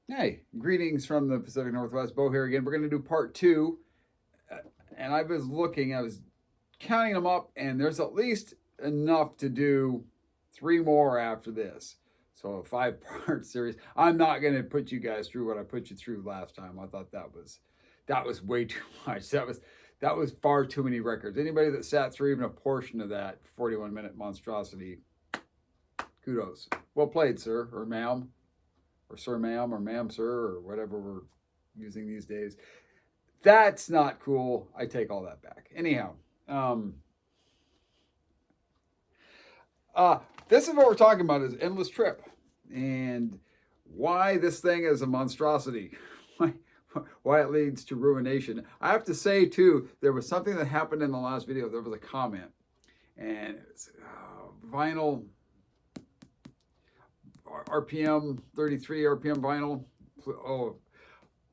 Hey, greetings from the Pacific Northwest. Bo here again. We're going to do part two. And I was counting them up, and there's at least enough to do three more after this. So a five-part series. I'm not going to put you guys through what I put you through last time. I thought that was way too much. That was far too many records. Anybody that sat through even a portion of that 41-minute monstrosity, kudos. Well played, sir or ma'am, or sir, ma'am, or ma'am, sir, or whatever we're using these days. That's not cool. I take all that back. Anyhow, this is what we're talking about: is endless trip, and why this thing is a monstrosity. Why it leads to ruination. I have to say too, there was something that happened in the last video. There was a comment, and it's vinyl RPM 33 RPM vinyl. Oh,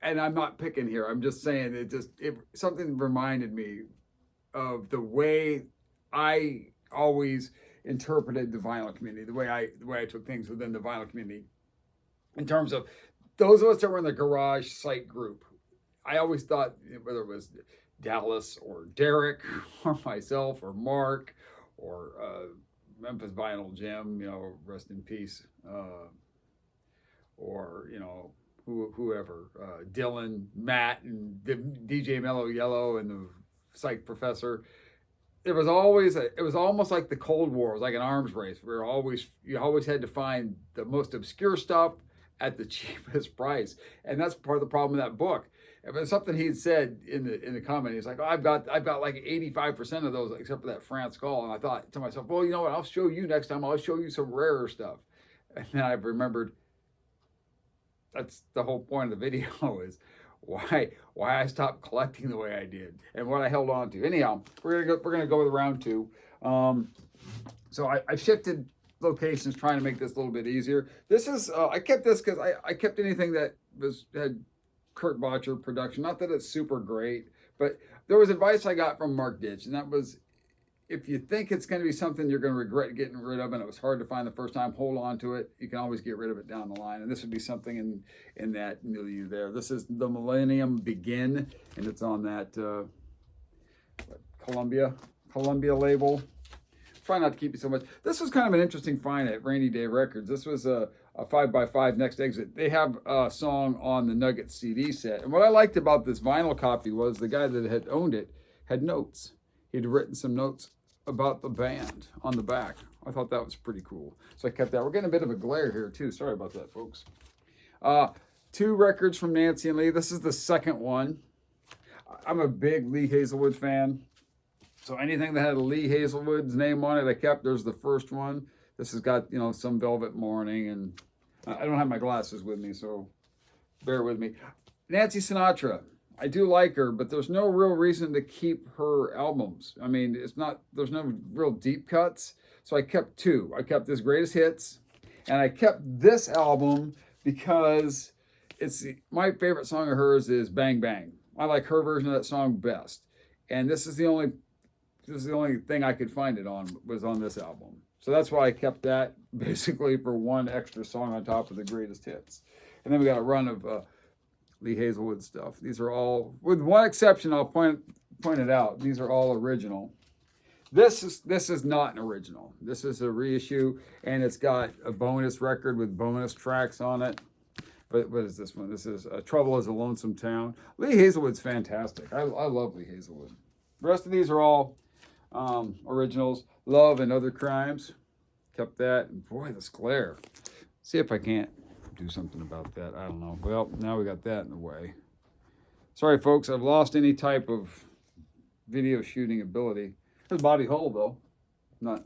and I'm not picking here. I'm just saying something reminded me of the way I always interpreted the vinyl community, the way I took things within the vinyl community, in terms of those of us that were in the garage site group. I always thought, whether it was Dallas or Derek or myself or Mark or Memphis Vinyl Jim, rest in peace, or whoever, Dylan, Matt, and DJ Mellow Yellow, and the psych professor. It was almost like the Cold War. It was like an arms race. You always had to find the most obscure stuff at the cheapest price, and that's part of the problem in that book. It was something he'd said in the comment. He's like, "Oh, I've got like 85% of those, except for that France Gall." And I thought to myself, well, you know what? I'll show you next time. I'll show you some rarer stuff. And then I remembered that's the whole point of the video, is why I stopped collecting the way I did and what I held on to. Anyhow, we're gonna go with round two. So I shifted locations, trying to make this a little bit easier. This is I kept this because I kept anything that had Kurt Botcher production. Not that it's super great, but there was advice I got from Mark Ditch, and that was, if you think it's going to be something you're going to regret getting rid of, and it was hard to find the first time, hold on to it. You can always get rid of it down the line. And this would be something in that milieu there. This is the Millennium Begin, and it's on that Columbia label. Try not to keep you so much. This was kind of an interesting find at Rainy Day Records. This was a 5x5 Next Exit. They have a song on the Nugget CD set. And what I liked about this vinyl copy was the guy that had owned it had notes. He'd written some notes about the band on the back. I thought that was pretty cool. So I kept that. We're getting a bit of a glare here too. Sorry about that, folks. Two records from Nancy and Lee. This is the second one. I'm a big Lee Hazelwood fan. So anything that had Lee Hazelwood's name on it, I kept. There's the first one. This has got, Some Velvet Morning, and I don't have my glasses with me, so bear with me. Nancy Sinatra. I do like her, but there's no real reason to keep her albums. I mean, there's no real deep cuts. So I kept two. I kept this Greatest Hits, and I kept this album because my favorite song of hers is Bang Bang. I like her version of that song best. And this is the only thing I could find it on, was on this album. So that's why I kept that, basically for one extra song on top of the Greatest Hits. And then we got a run of Lee Hazelwood stuff. These are all, with one exception, I'll point it out. These are all original. This is not an original. This is a reissue, and it's got a bonus record with bonus tracks on it. But what is this one? This is Trouble is a Lonesome Town. Lee Hazelwood's fantastic. I love Lee Hazelwood. The rest of these are all originals. Love and Other Crimes. Kept that. And boy, this glare. See if I can't do something about that. I don't know. Well, now we got that in the way. Sorry, folks. I've lost any type of video shooting ability. There's Bobby Hull, though. Not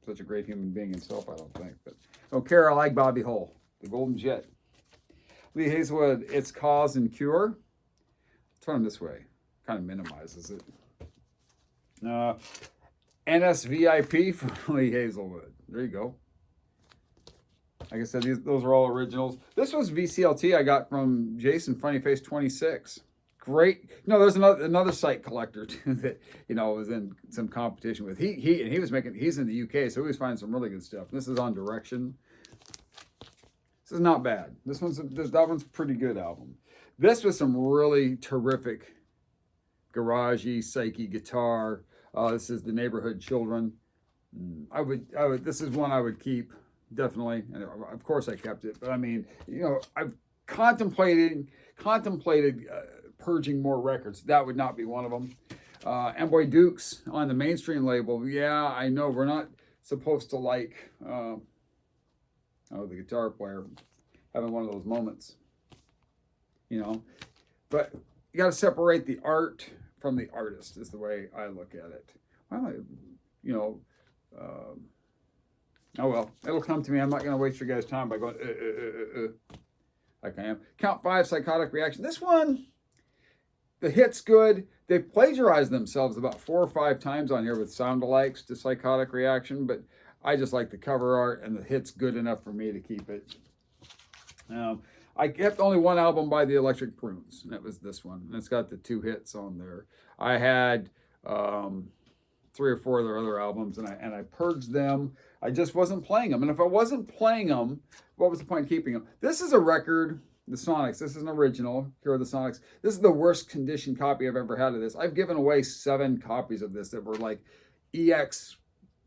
such a great human being himself, I don't think. But don't care. I like Bobby Hull, the Golden Jet. Lee Hazelwood, It's Cause and Cure. Turn them this way. Kind of minimizes it. NSVIP from Lee Hazelwood. There you go. Like I said, those are all originals. This was VCLT I got from Jason Funnyface 26. Great. No, there's another site collector too that was in some competition with. He's in the UK, so he was finding some really good stuff. This is on Direction. This is not bad. That one's a pretty good album. This was some really terrific garagey, psyche guitar. This is The Neighborhood Children. This is one I would keep, definitely. And of course I kept it, but I mean, I've contemplated purging more records. That would not be one of them. Amboy Dukes on the mainstream label. Yeah, I know we're not supposed to like, the guitar player having one of those moments, but you got to separate the art from the artist is the way I look at it. Well, oh well, it'll come to me. I'm not going to waste your guys' time by going, like I am. Count 5, Psychotic Reaction. This one, the hit's good. They plagiarized themselves about 4 or 5 times on here with sound-alikes to Psychotic Reaction, but I just like the cover art, and the hit's good enough for me to keep it. I kept only one album by the Electric Prunes, and that was this one. And it's got the 2 hits on there. I had 3 or 4 of their other albums, and I purged them. I just wasn't playing them. And if I wasn't playing them, what was the point of keeping them? This is a record, the Sonics. This is an original, here are the Sonics. This is the worst condition copy I've ever had of this. I've given away 7 copies of this that were like EX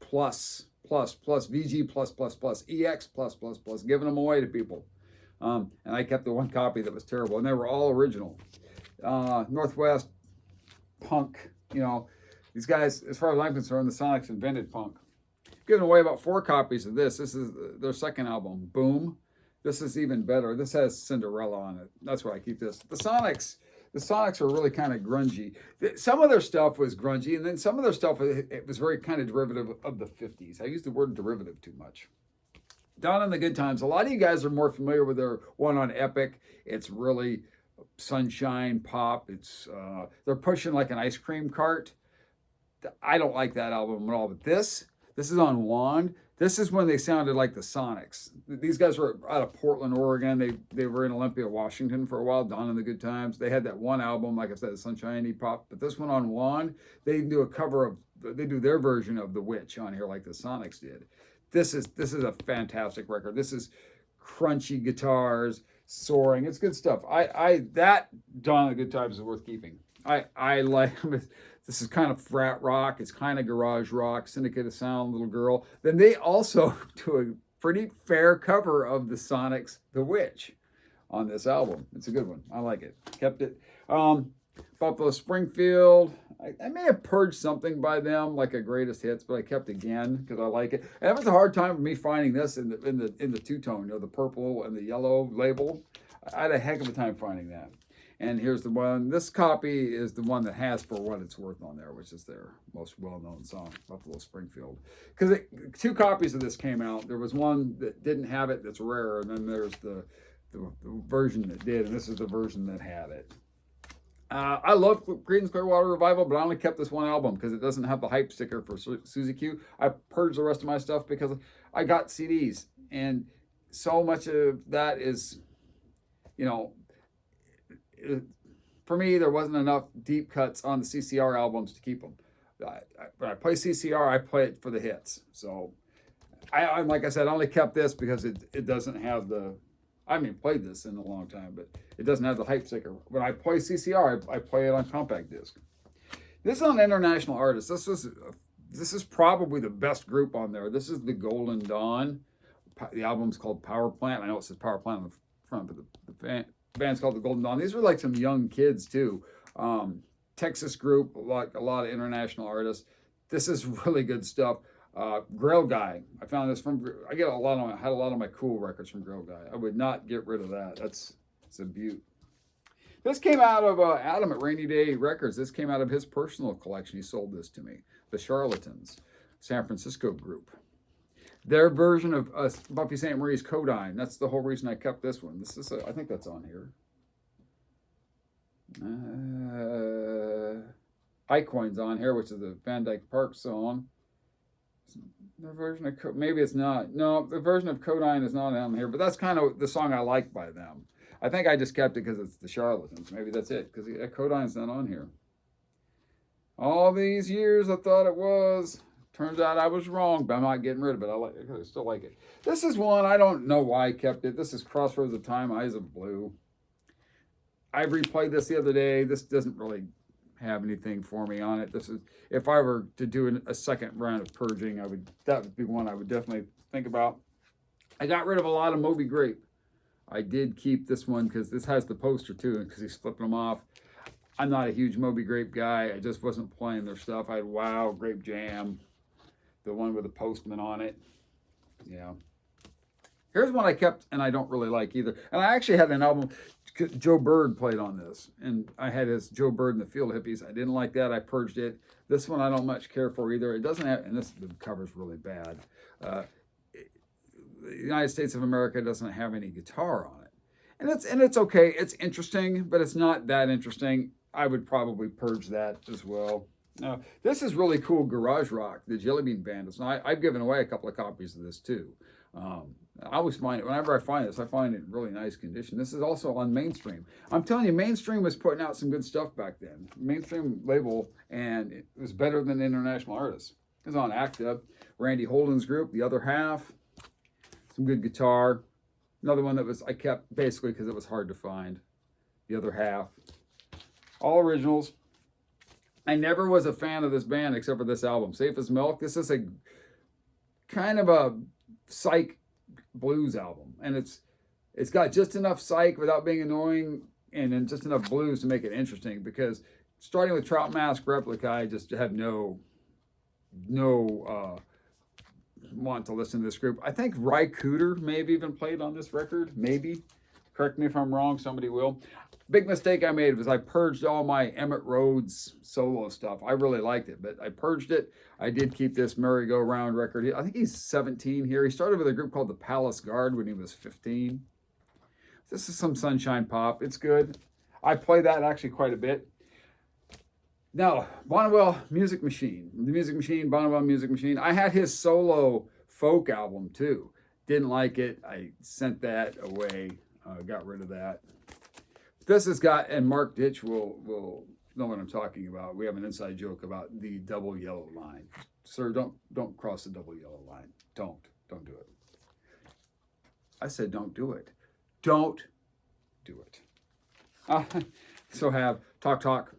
plus, VG plus, EX plus, giving them away to people. And I kept the one copy that was terrible, and they were all original. Northwest punk, these guys, as far as I'm concerned, the Sonics invented punk. Giving away about 4 copies of this. This is their second album, Boom. This is even better. This has Cinderella on it. That's why I keep this. The Sonics are really kind of grungy. Some of their stuff was grungy, and then some of their stuff, it was very kind of derivative of the 50s. I use the word derivative too much. Down in the Good Times, a lot of you guys are more familiar with their one on Epic. It's really sunshine pop. It's they're pushing like an ice cream cart. I don't like that album at all, but this is on Wand. This is when they sounded like the Sonics. These guys were out of Portland, Oregon. They were in Olympia, Washington for a while, Dawn in the Good Times. They had that one album, like I said, sunshiny pop. But this one on Wand, they do their version of The Witch on here like the Sonics did. This is a fantastic record. This is crunchy guitars, soaring. It's good stuff. That Dawn in the Good Times is worth keeping. I like this is kind of frat rock. It's kind of garage rock, Syndicate of Sound, Little Girl. Then they also do a pretty fair cover of the Sonics' The Witch on this album. It's a good one. I like it. Kept it. Buffalo Springfield. I may have purged something by them, like a greatest hits, but I kept again because I like it. And it was a hard time for me finding this in the two-tone, the purple and the yellow label. I had a heck of a time finding that. And here's the one. This copy is the one that has For What It's Worth on there, which is their most well-known song, Buffalo Springfield. Because 2 copies of this came out. There was one that didn't have it that's rare, and then there's the version that did, and this is the version that had it. I love Creedence Clearwater Revival, but I only kept this one album because it doesn't have the hype sticker for Susie Q. I purged the rest of my stuff because I got CDs, and so much of that is, for me, there wasn't enough deep cuts on the CCR albums to keep them. When I play CCR, I play it for the hits. So, I like I said, I only kept this because it doesn't have the. I haven't played this in a long time, but it doesn't have the hype sticker. When I play CCR, I play it on compact disc. This is on international artists. This is probably the best group on there. This is the Golden Dawn. The album's called Power Plant. I know it says Power Plant on the front, but the band's called the Golden Dawn. These were like some young kids too. Texas group, like a lot of international artists. This is really good stuff. Grail Guy. I found this I had a lot of my cool records from Grail Guy. I would not get rid of that. It's a beaut. This came out of Adam at Rainy Day Records. This came out of his personal collection. He sold this to me. The Charlatans, San Francisco group. Their version of Buffy St. Marie's Codine. That's the whole reason I kept this one. This is I think that's on here. iCoin's on here, which is the Van Dyke Park song. The version of maybe it's not. No, the version of Codine is not on here, but that's kind of the song I like by them. I think I just kept it because it's the Charlatans. Maybe that's it, because Codine's not on here. All these years I thought it was. Turns out I was wrong, but I'm not getting rid of it. I still like it. This is one, I don't know why I kept it. This is Crossroads of Time, Eyes of Blue. I replayed this the other day. This doesn't really have anything for me on it. This is, if I were to do a second round of purging, that would be one I would definitely think about. I got rid of a lot of Moby Grape. I did keep this one because this has the poster too, and because he's flipping them off. I'm not a huge Moby Grape guy. I just wasn't playing their stuff. I had Wow, Grape Jam, the one with the Postman on it. Yeah. Here's one I kept and I don't really like either. And I actually had an album, Joe Bird played on this. And I had his Joe Bird and the Field Hippies. I didn't like that. I purged it. This one I don't much care for either. It doesn't have, and the cover's really bad. The United States of America doesn't have any guitar on it. And it's okay. It's interesting, but it's not that interesting. I would probably purge that as well. Now, this is really cool garage rock, the Jelly Bean Bandits. Now, I've given away a couple of copies of this too. I always find it, whenever I find this, I find it in really nice condition. This is also on Mainstream. I'm telling you, Mainstream was putting out some good stuff back then. Mainstream label, and it was better than international artists. It was on Active, Randy Holden's group, The Other Half, some good guitar. Another one that I kept basically because it was hard to find. The Other Half. All originals. I never was a fan of this band except for this album, Safe as Milk. This is a kind of a psych blues album, and it's got just enough psych without being annoying, and then just enough blues to make it interesting. Because starting with Trout Mask Replica, I just had no want to listen to this group. I think Ry Cooder may have even played on this record, maybe. Correct me if I'm wrong, somebody will. Big mistake I made was I purged all my Emmett Rhodes solo stuff. I really liked it, but I purged it. I did keep this merry-go-round record. I think he's 17 here. He started with a group called the Palace Guard when he was 15. This is some Sunshine Pop. It's good. I play that actually quite a bit. Now, Bonnewell Music Machine. The Music Machine, Bonnewell Music Machine. I had his solo folk album too. Didn't like it. I sent that away. Got rid of that. This has got, and Mark Ditch will know what I'm talking about. We have an inside joke about the double yellow line. Sir, don't cross the double yellow line. Don't do it. I said don't do it. Don't do it. So have talk.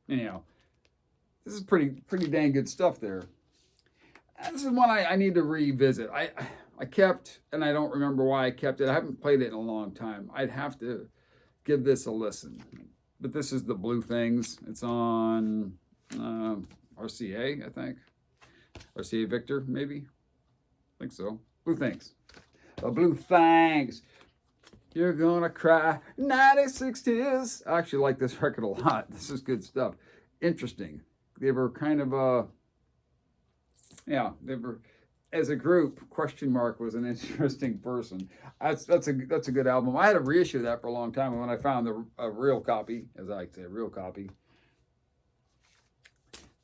Anyhow, this is pretty dang good stuff there. And this is one I need to revisit. I kept, and I don't remember why I kept it. I haven't played it in a long time. I'd have to give this a listen. But this is the Blue Things. It's on RCA, I think. RCA Victor, maybe. I think so. Blue Things. The Blue Things. You're gonna cry 96 tears. I actually like this record a lot. This is good stuff. Interesting. They were kind of they were, as a group, Question Mark was an interesting person. That's a good album. I had to reissue that for a long time, and when I found a real copy, as I like to say, a real copy,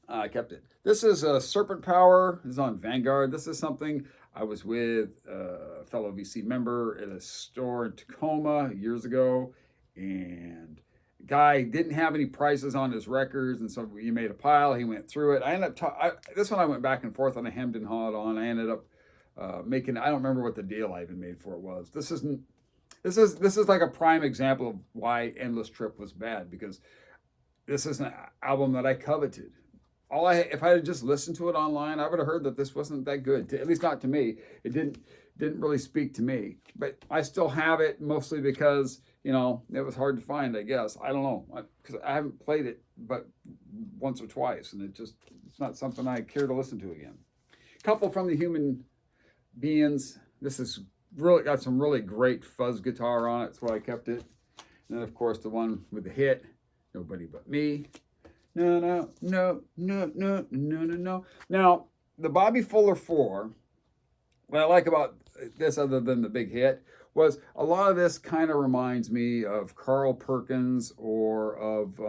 I kept it. This is Serpent Power. This is on Vanguard. This is something I was with a fellow VC member at a store in Tacoma years ago, and the guy didn't have any prices on his records, and so he made a pile. He went through it. I ended up this one I went back and forth on, a hemmed and hawed on. I ended up making, I don't remember what the deal I even made for it was. This is like a prime example of why Endless Trip was bad, because this is an album that I coveted. If I had just listened to it online, I would have heard that this wasn't that good. At least not to me. It didn't really speak to me. But I still have it, mostly because it was hard to find. I guess I don't know, because I haven't played it but once or twice, and it's not something I care to listen to again. Couple from the Human Beings. This is really got some really great fuzz guitar on it. That's why I kept it. And then of course the one with the hit, Nobody But Me. No. Now, the Bobby Fuller 4, what I like about this, other than the big hit, was a lot of this kind of reminds me of Carl Perkins or of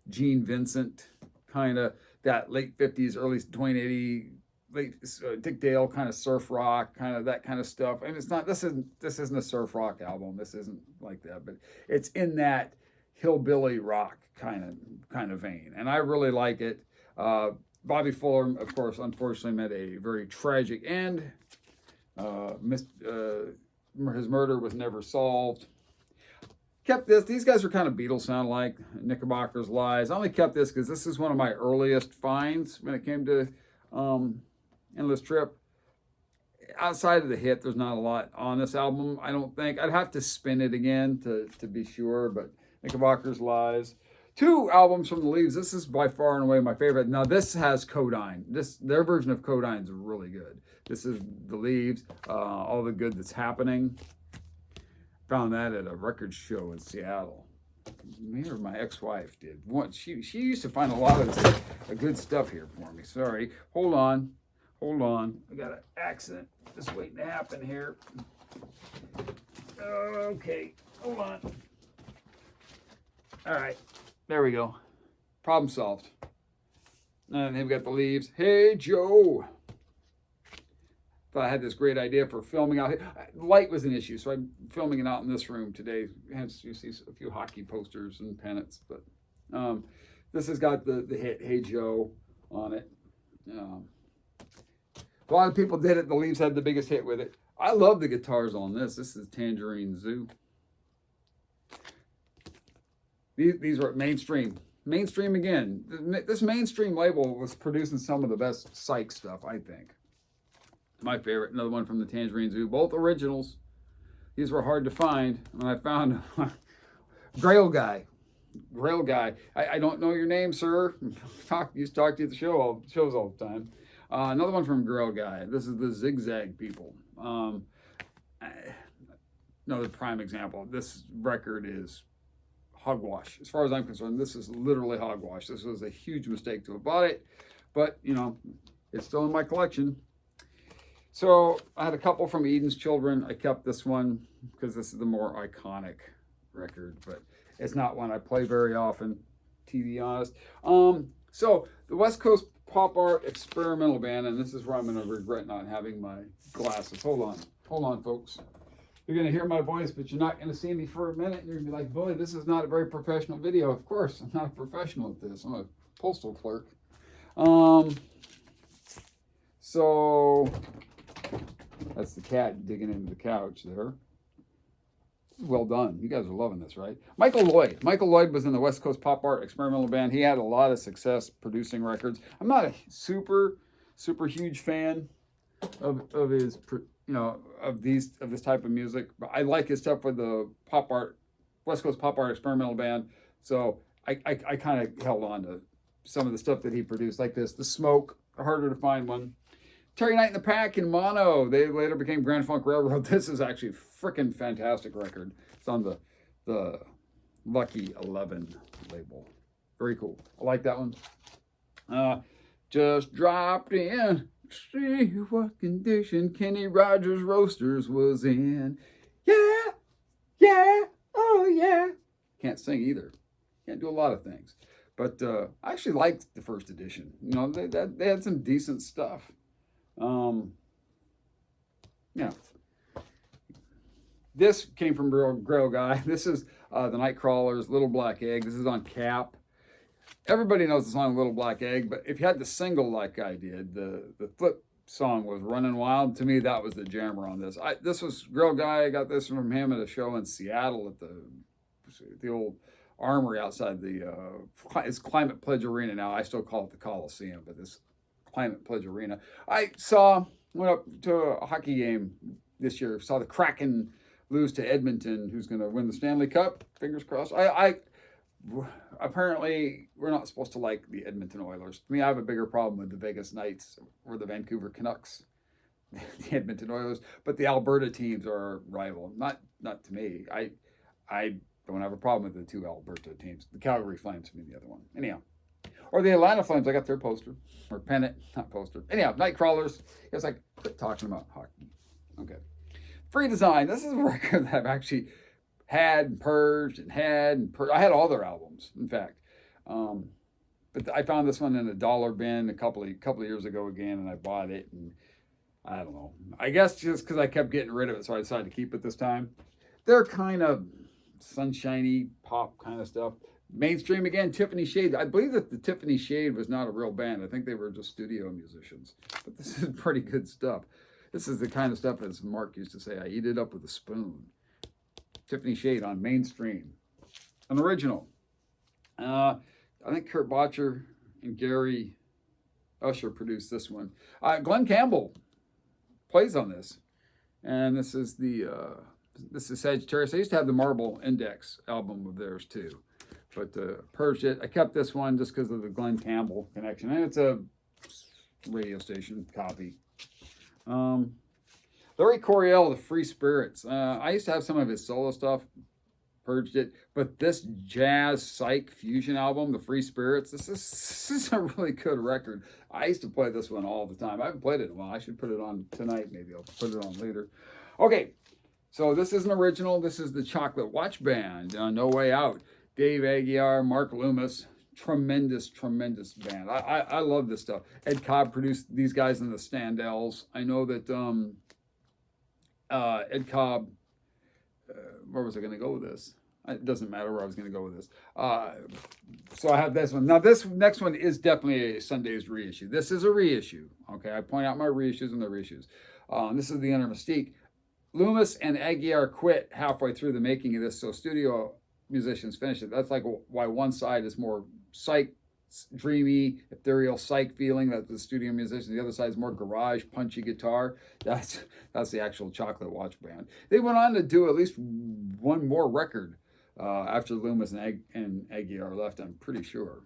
Gene Vincent, kind of that late 50s, early Dwayne Eddy, late Dick Dale kind of surf rock, kind of that kind of stuff. And it's not, this isn't a surf rock album. This isn't like that, but it's in that hillbilly rock kind of vein, and I really like it. Bobby Fuller, of course, unfortunately met a very tragic end. His murder was never solved. Kept this. These guys are kind of Beatles sound like. Knickerbocker's Lies. I only kept this because this is one of my earliest finds when it came to Endless Trip. Outside of the hit, there's not a lot on this album, I don't think. I'd have to spin it again to be sure, but Knickerbocker's Lies. 2 albums from the Leaves. This is by far and away my favorite. Now, this has Codyne. Their version of Codyne is really good. This is the Leaves, All the Good That's Happening. Found that at a record show in Seattle. Me or my ex-wife did. She used to find a lot of good stuff here for me. Sorry. Hold on. I got an accident just waiting to happen here. Okay. Hold on. All right. There we go. Problem solved. And then we got the Leaves. Hey, Joe. Thought I had this great idea for filming out here. Light was an issue, so I'm filming it out in this room today. Hence, you see a few hockey posters and pennants. But this has got the hit "Hey Joe" on it. A lot of people did it. The Leaves had the biggest hit with it. I love the guitars on this. This is Tangerine Zoo. These were mainstream. Mainstream again. This mainstream label was producing some of the best psych stuff, I think. My favorite, another one from the Tangerine Zoo, both originals. These were hard to find, and I found Grail Guy. I don't know your name, sir. Used to talk to you at the shows all the time. Another one from Grail Guy. This is the Zigzag People. Another prime example. This record is hogwash. As far as I'm concerned, this is literally hogwash. This was a huge mistake to have bought it, but it's still in my collection. So I had a couple from Eden's Children. I kept this one because this is the more iconic record, but it's not one I play very often, to be honest. So the West Coast Pop Art Experimental Band, and this is where I'm going to regret not having my glasses. Hold on, folks. You're going to hear my voice, but you're not going to see me for a minute. You're going to be like, boy, this is not a very professional video. Of course, I'm not a professional at this. I'm a postal clerk. So that's the cat digging into the couch there. Well done. You guys are loving this, right? Michael Lloyd was in the West Coast Pop Art Experimental Band. He had a lot of success producing records. I'm not a super huge fan of his, of this type of music, but I like his stuff with the West Coast Pop Art Experimental Band. So I kind of held on to some of the stuff that he produced, like this, The Smoke, a harder to find one. Terry Knight and the Pack in mono. They later became Grand Funk Railroad. This is actually a freaking fantastic record. It's on the Lucky 11 label. Very cool. I like that one. Just dropped in. See what condition Kenny Rogers Roasters was in. Yeah, oh yeah. Can't sing either. Can't do a lot of things. But I actually liked the first edition. They had some decent stuff. This came from Grail Guy. This is the Nightcrawlers, Little Black Egg. This is on Cap. Everybody knows the song Little Black Egg, but if you had the single like I did, the flip song was Running Wild. To me, that was the jammer on this. This was Grail Guy. I got this from him at a show in Seattle at the old Armory outside it's Climate Pledge Arena now. I still call it the Coliseum, but this Climate Pledge Arena. Went up to a hockey game this year. Saw the Kraken lose to Edmonton, who's going to win the Stanley Cup. Fingers crossed. Apparently, we're not supposed to like the Edmonton Oilers. To me, I have a bigger problem with the Vegas Knights or the Vancouver Canucks, the Edmonton Oilers. But the Alberta teams are a rival. Not to me. I don't have a problem with the two Alberta teams. The Calgary Flames being the other one. Anyhow. Or the Atlanta Flames. I got their poster. Or pennant. Not poster. Anyhow, Nightcrawlers. It's like, quit talking about hockey. Okay. Free Design. This is a record that I've actually had and purged. I had all their albums, in fact. But I found this one in a dollar bin a couple of years ago again, and I bought it. And I don't know. I guess just because I kept getting rid of it, so I decided to keep it this time. They're kind of sunshiny pop kind of stuff. Mainstream again, Tiffany Shade. I believe that the Tiffany Shade was not a real band. I think they were just studio musicians. But this is pretty good stuff. This is the kind of stuff, as Mark used to say, I eat it up with a spoon. Tiffany Shade on Mainstream. An original. I think Kurt Bottcher and Gary Usher produced this one. Glenn Campbell plays on this. And this is Sagittarius. I used to have the Marble Index album of theirs too, but purged it. I kept this one just because of the Glenn Campbell connection, and it's a radio station copy. Larry Coryell, The Free Spirits. I used to have some of his solo stuff, purged it, but this jazz psych fusion album, The Free Spirits, this is a really good record. I used to play this one all the time. I haven't played it in a while. I should put it on tonight. Maybe I'll put it on later. Okay, so this is an original. This is the Chocolate Watch Band, No Way Out. Dave Aguiar, Mark Loomis, tremendous band. I love this stuff. Ed Cobb produced these guys in the Standells. I know that Ed Cobb, where was I going to go with this? It doesn't matter where I was going to go with this. So I have this one. Now, this next one is definitely a Sunday's reissue. This is a reissue. Okay, I point out my reissues and the reissues. This is the Inner Mystique. Loomis and Aguiar quit halfway through the making of this, so studio musicians finished it. That's like why one side is more psych, dreamy, ethereal psych feeling, that the studio musicians. The other side is more garage, punchy guitar. That's the actual Chocolate Watch Band. They went on to do at least one more record after Loomis and Aguiar left, I'm pretty sure.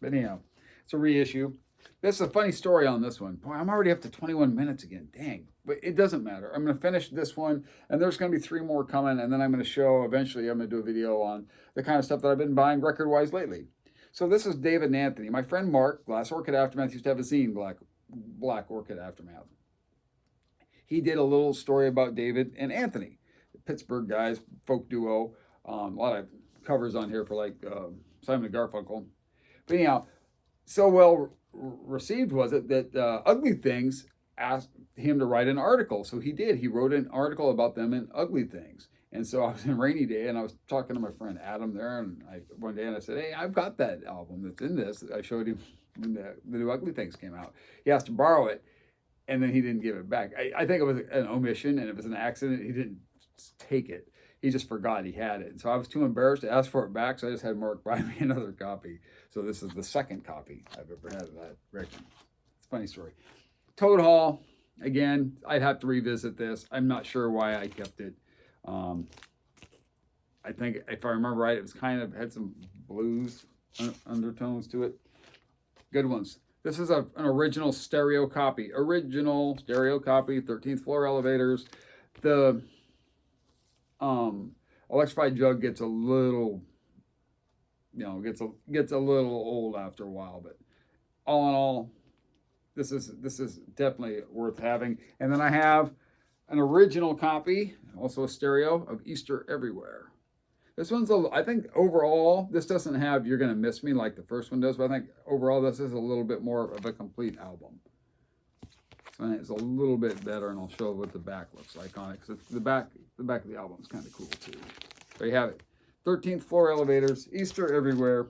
But anyhow, it's a reissue. This is a funny story on this one. Boy, I'm already up to 21 minutes again. Dang. But it doesn't matter. I'm going to finish this one, and there's going to be 3 more coming, and then I'm going to show, eventually, I'm going to do a video on the kind of stuff that I've been buying record-wise lately. So this is David and Anthony. My friend Mark, Glass Orchid Aftermath, used to have a zine, Black Orchid Aftermath. He did a little story about David and Anthony, the Pittsburgh guys, folk duo. A lot of covers on here for like Simon & Garfunkel. But anyhow, so well received was it that Ugly Things asked him to write an article. So he did. He wrote an article about them in Ugly Things. And so I was in Rainy Day, and I was talking to my friend Adam there, and one day, and I said, hey, I've got that album that's in this. I showed him when the new Ugly Things came out. He asked to borrow it, and then he didn't give it back. I think it was an omission, and it was an accident. He didn't take it. He just forgot he had it. And so I was too embarrassed to ask for it back, so I just had Mark buy me another copy. So this is the second copy I've ever had of that record. It's a funny story. Toad Hall, again, I'd have to revisit this. I'm not sure why I kept it. I think, if I remember right, it was kind of had some blues undertones to it. Good ones. This is an original stereo copy. Original stereo copy, 13th floor elevators. The electrified jug gets a little, gets a little old after a while, but all in all, this is definitely worth having. And then I have an original copy, also a stereo, of Easter Everywhere. This one's, I think overall, this doesn't have You're Gonna Miss Me like the first one does, but I think overall this is a little bit more of a complete album. So it's a little bit better, and I'll show what the back looks like on it, because the back of the album is kind of cool too. There you have it. 13th floor elevators, Easter Everywhere.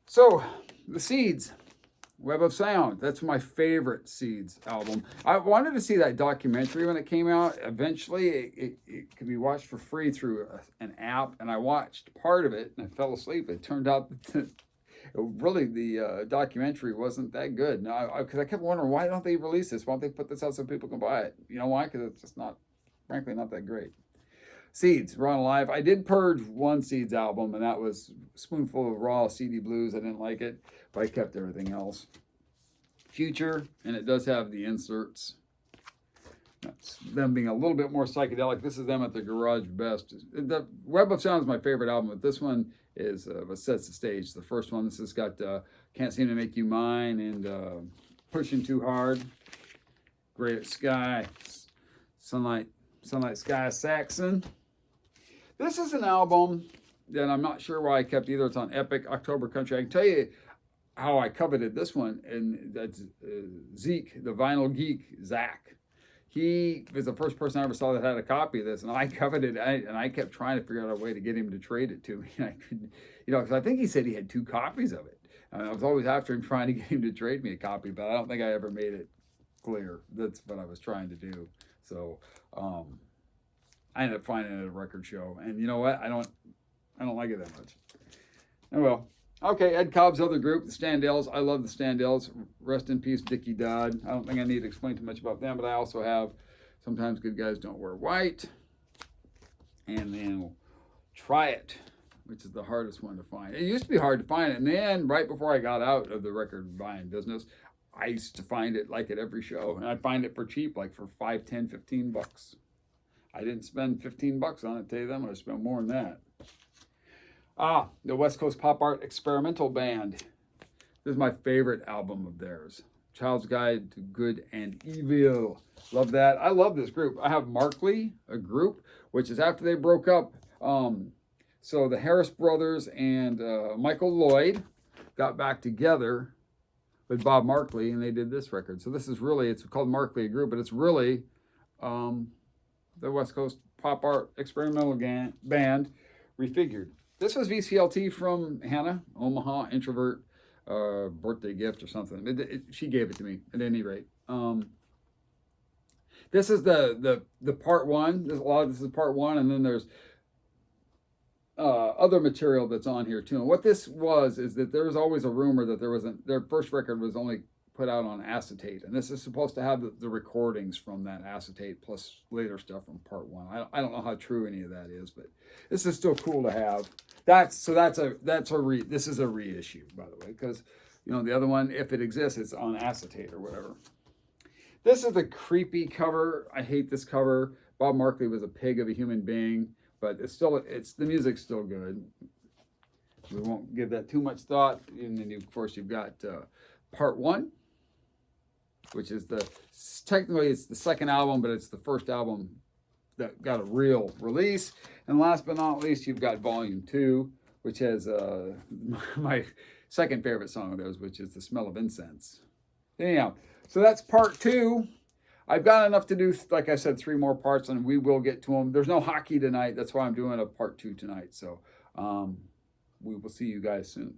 So, the Seeds, Web of Sound. That's my favorite Seeds album. I wanted to see that documentary when it came out. Eventually, it could be watched for free through an app, and I watched part of it, and I fell asleep. It turned out that really the documentary wasn't that good. Because I kept wondering, why don't they release this? Why don't they put this out so people can buy it? You know why? Because it's just not, frankly, not that great. Seeds, Raw and Alive. I did purge one Seeds album, and that was Spoonful of Raw CD Blues. I didn't like it, but I kept everything else. Future, and it does have the inserts. That's them being a little bit more psychedelic. This is them at their garage best. The Web of Sound is my favorite album, but this one is what sets the stage. The first one, this has got Can't Seem to Make You Mine and Pushing Too Hard. Great Sky, Sunlight Sky Saxon. This is an album that I'm not sure why I kept either. It's on Epic, October Country. I can tell you how I coveted this one, and that's Zeke, the vinyl geek, Zach. he was the first person I ever saw that had a copy of this, and I coveted it, and I kept trying to figure out a way to get him to trade it to me. And I couldn't, because I think he said he had 2 copies of it. And I was always after him trying to get him to trade me a copy, but I don't think I ever made it clear. That's what I was trying to do. So I ended up finding it at a record show, and you know what? I don't like it that much. Oh well. Okay, Ed Cobb's other group, the Standells. I love the Standells. Rest in peace, Dickie Dodd. I don't think I need to explain too much about them, but I also have Sometimes Good Guys Don't Wear White. And then Try It, which is the hardest one to find. It used to be hard to find it. And then right before I got out of the record buying business, I used to find it like at every show. And I'd find it for cheap, like for $5, $10, $15. I didn't spend $15 on it, tell you that. I spent more than that. The West Coast Pop Art Experimental Band. This is my favorite album of theirs. Child's Guide to Good and Evil. Love that. I love this group. I have Markley, a group, which is after they broke up. So the Harris brothers and Michael Lloyd got back together with Bob Markley, and they did this record. So this is really, it's called Markley, a group, but it's really the West Coast Pop Art Experimental Band refigured. This was VCLT from Hannah, Omaha, introvert, birthday gift or something. She gave it to me at any rate. This is the part 1. There's a lot of this is part 1, and then there's other material that's on here too. And what this was is that there was always a rumor that their first record was only put out on acetate, and this is supposed to have the recordings from that acetate plus later stuff from part 1. I don't know how true any of that is, but this is still cool to have. This is a reissue, by the way, because the other one, if it exists, it's on acetate or whatever. This is a creepy cover. I hate this cover. Bob Markley was a pig of a human being, but the music's still good. We won't give that too much thought. And then of course you've got part 1, which is technically it's the second album, but it's the first album that got a real release. And last but not least, you've got volume 2, which has my second favorite song of theirs, which is The Smell of Incense. Anyhow, so that's part 2. I've got enough to do, like I said, 3 more parts, and we will get to them. There's no hockey tonight. That's why I'm doing a part 2 tonight. So we will see you guys soon.